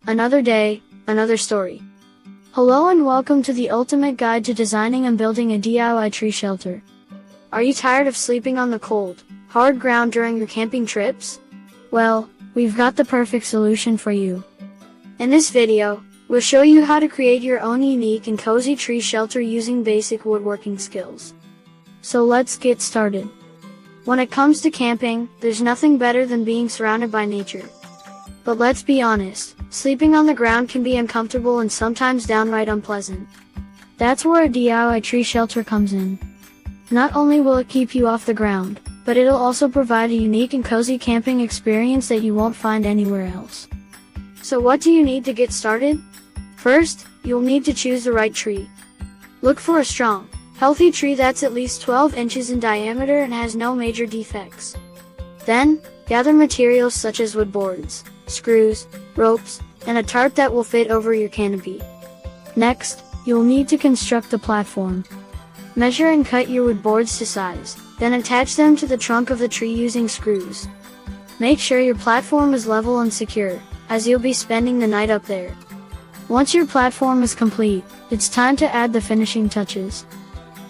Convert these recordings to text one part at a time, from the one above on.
Another day, another story. Hello and welcome to the ultimate guide to designing and building a DIY tree shelter. Are you tired of sleeping on the cold, hard ground during your camping trips? Well, we've got the perfect solution for you. In this video, we'll show you how to create your own unique and cozy tree shelter using basic woodworking skills. So let's get started. When it comes to camping, there's nothing better than being surrounded by nature. But let's be honest, sleeping on the ground can be uncomfortable and sometimes downright unpleasant. That's where a DIY tree shelter comes in. Not only will it keep you off the ground, but it'll also provide a unique and cozy camping experience that you won't find anywhere else. So what do you need to get started? First, you'll need to choose the right tree. Look for a strong, healthy tree that's at least 12 inches in diameter and has no major defects. Then, gather materials such as wood boards, screws, ropes, and a tarp that will fit over your canopy. Next, you'll need to construct the platform. Measure and cut your wood boards to size, then attach them to the trunk of the tree using screws. Make sure your platform is level and secure, as you'll be spending the night up there. Once your platform is complete, it's time to add the finishing touches.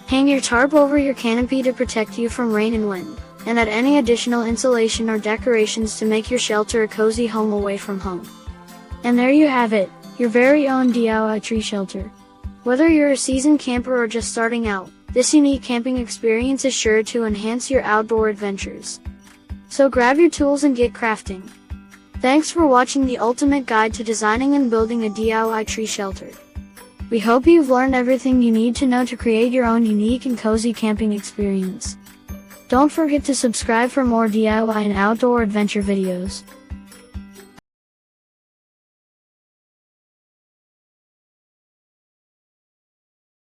Hang your tarp over your canopy to protect you from rain and wind, and add any additional insulation or decorations to make your shelter a cozy home away from home. And there you have it, your very own DIY tree shelter. Whether you're a seasoned camper or just starting out, this unique camping experience is sure to enhance your outdoor adventures. So grab your tools and get crafting. Thanks for watching the ultimate guide to designing and building a DIY tree shelter. We hope you've learned everything you need to know to create your own unique and cozy camping experience. Don't forget to subscribe for more DIY and outdoor adventure videos.